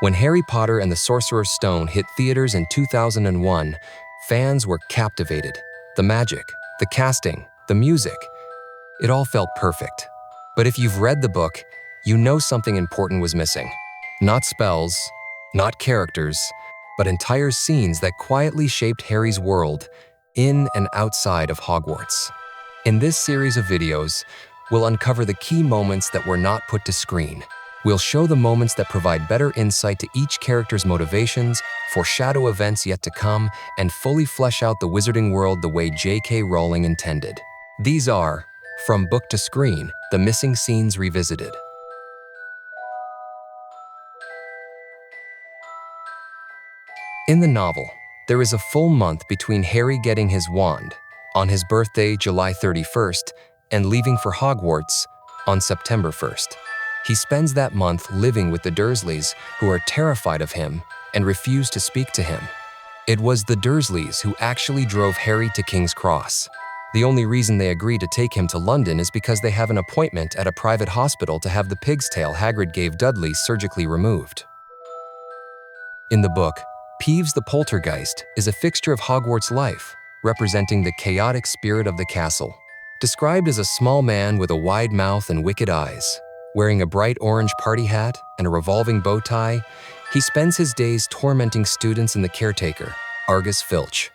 When Harry Potter and the Sorcerer's Stone hit theaters in 2001, fans were captivated. The magic, the casting, the music, it all felt perfect. But if you've read the book, you know something important was missing. Not spells, not characters, but entire scenes that quietly shaped Harry's world in and outside of Hogwarts. In this series of videos, we'll uncover the key moments that were not put to screen. We'll show the moments that provide better insight to each character's motivations, foreshadow events yet to come, and fully flesh out the wizarding world the way J.K. Rowling intended. These are, From Book to Screen, the Missing Scenes Revisited. In the novel, there is a full month between Harry getting his wand on his birthday, July 31st, and leaving for Hogwarts on September 1st. He spends that month living with the Dursleys, who are terrified of him and refuse to speak to him. It was the Dursleys who actually drove Harry to King's Cross. The only reason they agree to take him to London is because they have an appointment at a private hospital to have the pig's tail Hagrid gave Dudley surgically removed. In the book, Peeves the Poltergeist is a fixture of Hogwarts life, representing the chaotic spirit of the castle. Described as a small man with a wide mouth and wicked eyes, wearing a bright orange party hat and a revolving bow tie, he spends his days tormenting students and the caretaker, Argus Filch.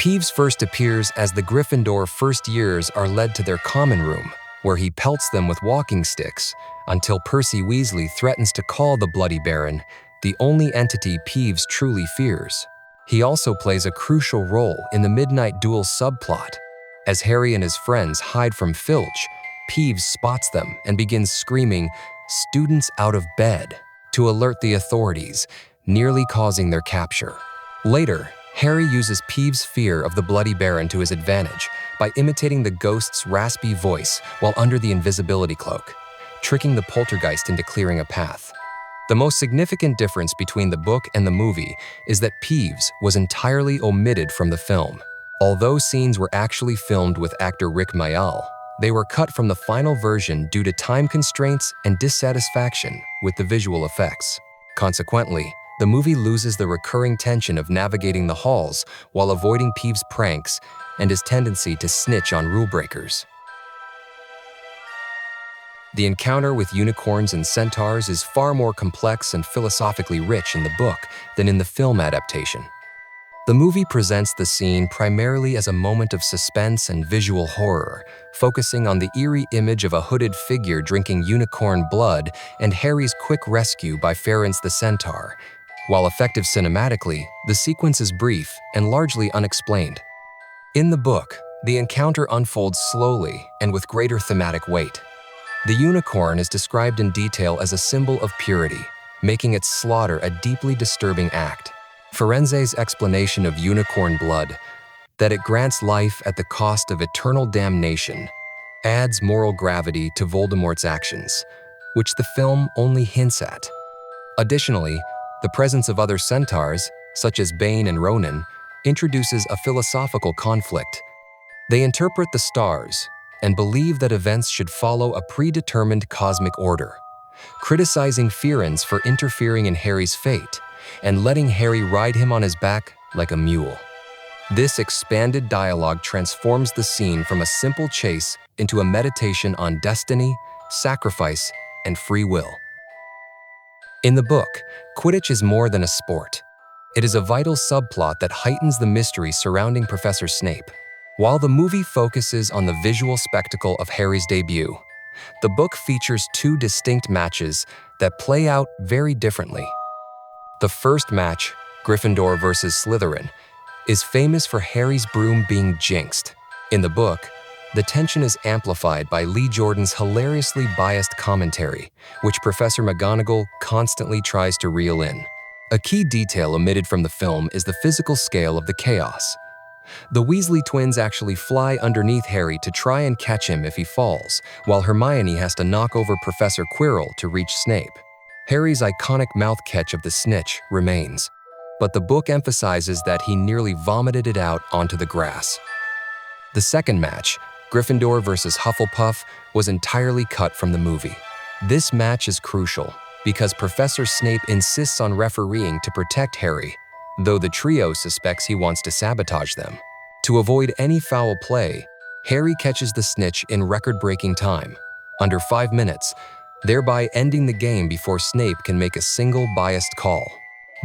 Peeves first appears as the Gryffindor first years are led to their common room, where he pelts them with walking sticks until Percy Weasley threatens to call the Bloody Baron, the only entity Peeves truly fears. He also plays a crucial role in the Midnight Duel subplot. As Harry and his friends hide from Filch, Peeves spots them and begins screaming, "Students out of bed," to alert the authorities, nearly causing their capture. Later, Harry uses Peeves' fear of the Bloody Baron to his advantage by imitating the ghost's raspy voice while under the invisibility cloak, tricking the poltergeist into clearing a path. The most significant difference between the book and the movie is that Peeves was entirely omitted from the film. Although scenes were actually filmed with actor Rick Mayall, they were cut from the final version due to time constraints and dissatisfaction with the visual effects. Consequently, the movie loses the recurring tension of navigating the halls while avoiding Peeves' pranks and his tendency to snitch on rule breakers. The encounter with unicorns and centaurs is far more complex and philosophically rich in the book than in the film adaptation. The movie presents the scene primarily as a moment of suspense and visual horror, focusing on the eerie image of a hooded figure drinking unicorn blood and Harry's quick rescue by Ference the Centaur. While effective cinematically, the sequence is brief and largely unexplained. In the book, the encounter unfolds slowly and with greater thematic weight. The unicorn is described in detail as a symbol of purity, making its slaughter a deeply disturbing act. Ference's explanation of unicorn blood, that it grants life at the cost of eternal damnation, adds moral gravity to Voldemort's actions, which the film only hints at. Additionally, the presence of other centaurs, such as Bane and Ronan, introduces a philosophical conflict. They interpret the stars and believe that events should follow a predetermined cosmic order, criticizing Ference for interfering in Harry's fate and letting Harry ride him on his back like a mule. This expanded dialogue transforms the scene from a simple chase into a meditation on destiny, sacrifice, and free will. In the book, Quidditch is more than a sport. It is a vital subplot that heightens the mystery surrounding Professor Snape. While the movie focuses on the visual spectacle of Harry's debut, the book features two distinct matches that play out very differently. The first match, Gryffindor versus Slytherin, is famous for Harry's broom being jinxed. In the book, the tension is amplified by Lee Jordan's hilariously biased commentary, which Professor McGonagall constantly tries to reel in. A key detail omitted from the film is the physical scale of the chaos. The Weasley twins actually fly underneath Harry to try and catch him if he falls, while Hermione has to knock over Professor Quirrell to reach Snape. Harry's iconic mouth catch of the snitch remains, but the book emphasizes that he nearly vomited it out onto the grass. The second match, Gryffindor versus Hufflepuff, was entirely cut from the movie. This match is crucial because Professor Snape insists on refereeing to protect Harry, though the trio suspects he wants to sabotage them. To avoid any foul play, Harry catches the snitch in record-breaking time, under 5 minutes, thereby ending the game before Snape can make a single biased call.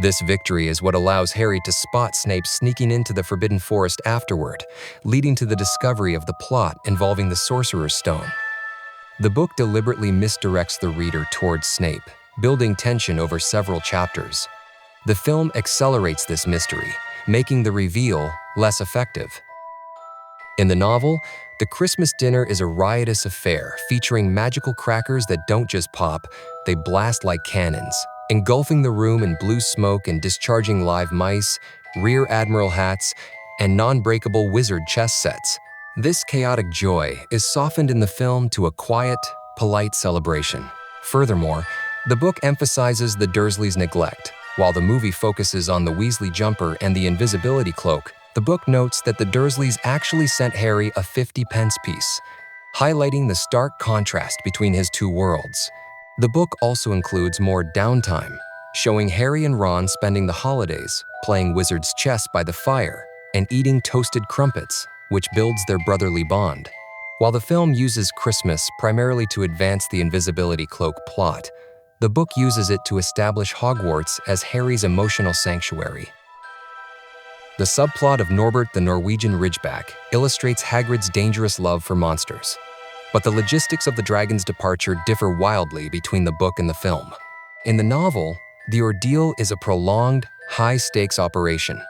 This victory is what allows Harry to spot Snape sneaking into the Forbidden Forest afterward, leading to the discovery of the plot involving the Sorcerer's Stone. The book deliberately misdirects the reader towards Snape, building tension over several chapters. The film accelerates this mystery, making the reveal less effective. In the novel, the Christmas dinner is a riotous affair featuring magical crackers that don't just pop, they blast like cannons, engulfing the room in blue smoke and discharging live mice, rear admiral hats, and non-breakable wizard chess sets. This chaotic joy is softened in the film to a quiet, polite celebration. Furthermore, the book emphasizes the Dursleys' neglect. While the movie focuses on the Weasley jumper and the invisibility cloak, the book notes that the Dursleys actually sent Harry a 50-pence piece, highlighting the stark contrast between his two worlds. The book also includes more downtime, showing Harry and Ron spending the holidays playing wizard's chess by the fire and eating toasted crumpets, which builds their brotherly bond. While the film uses Christmas primarily to advance the invisibility cloak plot, the book uses it to establish Hogwarts as Harry's emotional sanctuary. The subplot of Norbert the Norwegian Ridgeback illustrates Hagrid's dangerous love for monsters. But the logistics of the dragon's departure differ wildly between the book and the film. In the novel, the ordeal is a prolonged, high-stakes operation.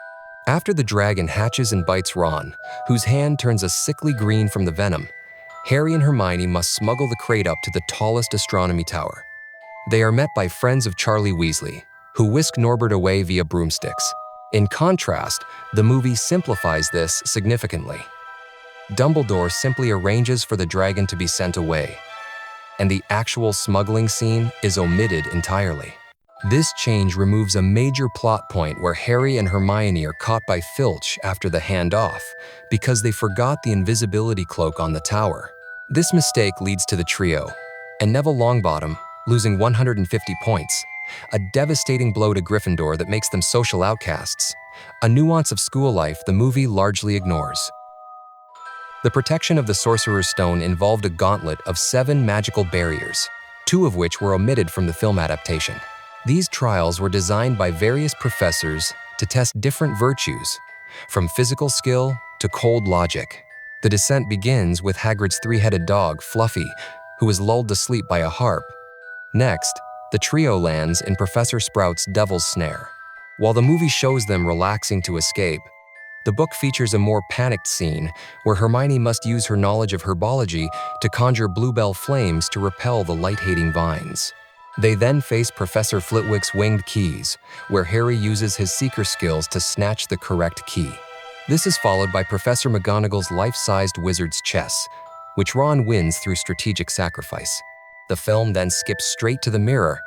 After the dragon hatches and bites Ron, whose hand turns a sickly green from the venom, Harry and Hermione must smuggle the crate up to the tallest astronomy tower. They are met by friends of Charlie Weasley, who whisk Norbert away via broomsticks. In contrast, the movie simplifies this significantly. Dumbledore simply arranges for the dragon to be sent away, and the actual smuggling scene is omitted entirely. This change removes a major plot point where Harry and Hermione are caught by Filch after the handoff because they forgot the invisibility cloak on the tower. This mistake leads to the trio, and Neville Longbottom losing 150 points, a devastating blow to Gryffindor that makes them social outcasts, a nuance of school life the movie largely ignores. The protection of the Sorcerer's Stone involved a gauntlet of 7 magical barriers, 2 of which were omitted from the film adaptation. These trials were designed by various professors to test different virtues, from physical skill to cold logic. The descent begins with Hagrid's 3-headed dog, Fluffy, who is lulled to sleep by a harp. Next, the trio lands in Professor Sprout's Devil's Snare. While the movie shows them relaxing to escape, the book features a more panicked scene where Hermione must use her knowledge of herbology to conjure bluebell flames to repel the light-hating vines. They then face Professor Flitwick's winged keys, where Harry uses his seeker skills to snatch the correct key. This is followed by Professor McGonagall's life-sized wizard's chess, which Ron wins through strategic sacrifice. The film then skips straight to the mirror,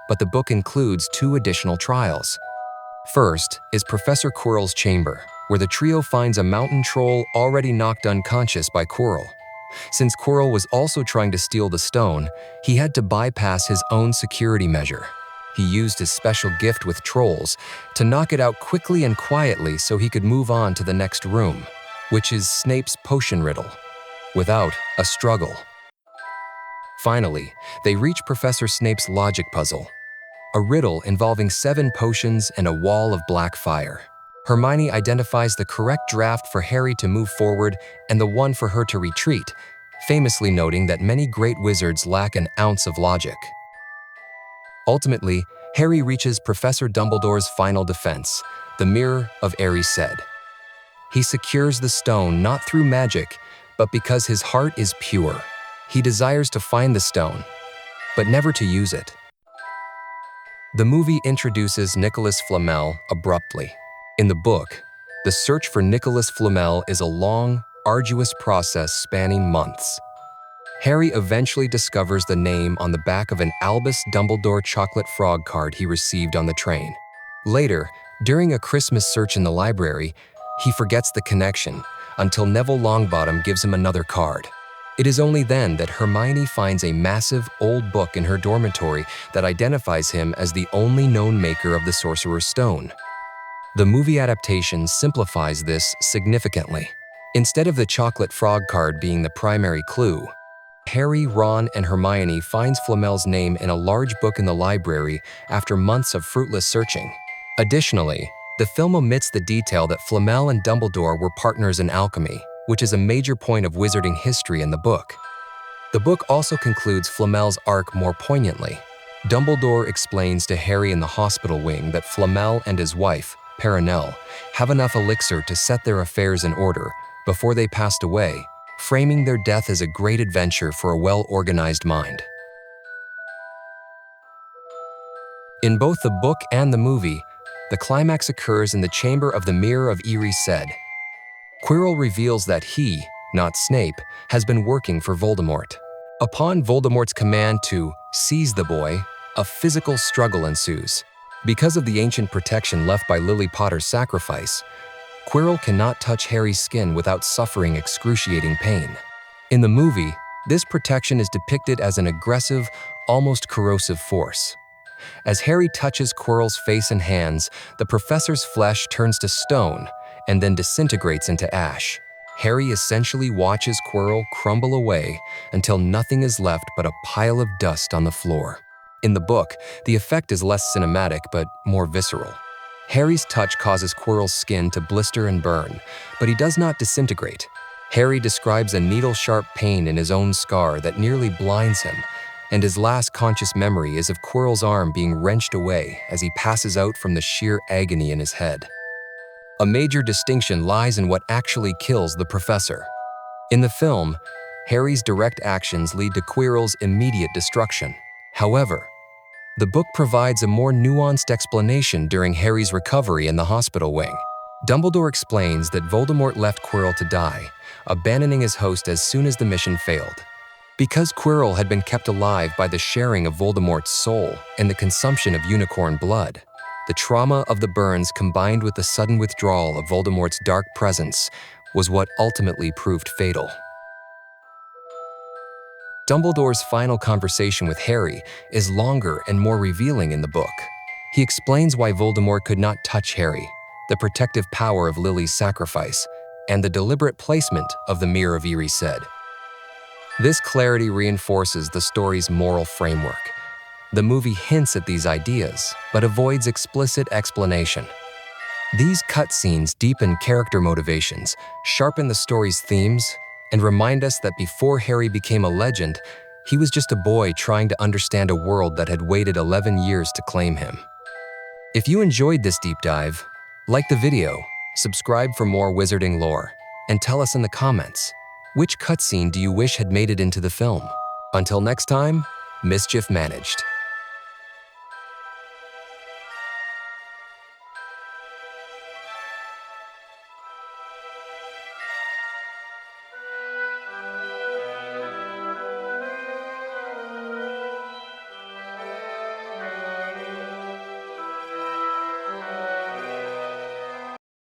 but the book includes 2 additional trials. First is Professor Quirrell's chamber, where the trio finds a mountain troll already knocked unconscious by Quirrell. Since Quirrell was also trying to steal the stone, he had to bypass his own security measure. He used his special gift with trolls to knock it out quickly and quietly so he could move on to the next room, which is Snape's potion riddle, without a struggle. Finally, they reach Professor Snape's logic puzzle, a riddle involving 7 potions and a wall of black fire. Hermione identifies the correct draft for Harry to move forward and the one for her to retreat, famously noting that many great wizards lack an ounce of logic. Ultimately, Harry reaches Professor Dumbledore's final defense, the Mirror of Erised. He secures the stone not through magic, but because his heart is pure. He desires to find the stone, but never to use it. The movie introduces Nicholas Flamel abruptly. In the book, the search for Nicholas Flamel is a long, arduous process spanning months. Harry eventually discovers the name on the back of an Albus Dumbledore chocolate frog card he received on the train. Later, during a Christmas search in the library, he forgets the connection until Neville Longbottom gives him another card. It is only then that Hermione finds a massive, old book in her dormitory that identifies him as the only known maker of the Sorcerer's Stone. The movie adaptation simplifies this significantly. Instead of the chocolate frog card being the primary clue, Harry, Ron, and Hermione finds Flamel's name in a large book in the library after months of fruitless searching. Additionally, the film omits the detail that Flamel and Dumbledore were partners in alchemy, which is a major point of wizarding history in the book. The book also concludes Flamel's arc more poignantly. Dumbledore explains to Harry in the hospital wing that Flamel and his wife, Perenelle, have enough elixir to set their affairs in order before they passed away, framing their death as a great adventure for a well-organized mind. In both the book and the movie, the climax occurs in the chamber of the Mirror of Erised. Quirrell reveals that he, not Snape, has been working for Voldemort. Upon Voldemort's command to seize the boy, a physical struggle ensues. Because of the ancient protection left by Lily Potter's sacrifice, Quirrell cannot touch Harry's skin without suffering excruciating pain. In the movie, this protection is depicted as an aggressive, almost corrosive force. As Harry touches Quirrell's face and hands, the professor's flesh turns to stone and then disintegrates into ash. Harry essentially watches Quirrell crumble away until nothing is left but a pile of dust on the floor. In the book, the effect is less cinematic but more visceral. Harry's touch causes Quirrell's skin to blister and burn, but he does not disintegrate. Harry describes a needle-sharp pain in his own scar that nearly blinds him, and his last conscious memory is of Quirrell's arm being wrenched away as he passes out from the sheer agony in his head. A major distinction lies in what actually kills the professor. In the film, Harry's direct actions lead to Quirrell's immediate destruction. However, the book provides a more nuanced explanation during Harry's recovery in the hospital wing. Dumbledore explains that Voldemort left Quirrell to die, abandoning his host as soon as the mission failed. Because Quirrell had been kept alive by the sharing of Voldemort's soul and the consumption of unicorn blood, the trauma of the burns combined with the sudden withdrawal of Voldemort's dark presence was what ultimately proved fatal. Dumbledore's final conversation with Harry is longer and more revealing in the book. He explains why Voldemort could not touch Harry, the protective power of Lily's sacrifice, and the deliberate placement of the Mirror of Erised. This clarity reinforces the story's moral framework. The movie hints at these ideas, but avoids explicit explanation. These cutscenes deepen character motivations, sharpen the story's themes, and remind us that before Harry became a legend, he was just a boy trying to understand a world that had waited 11 years to claim him. If you enjoyed this deep dive, like the video, subscribe for more wizarding lore, and tell us in the comments, which cutscene do you wish had made it into the film? Until next time, mischief managed.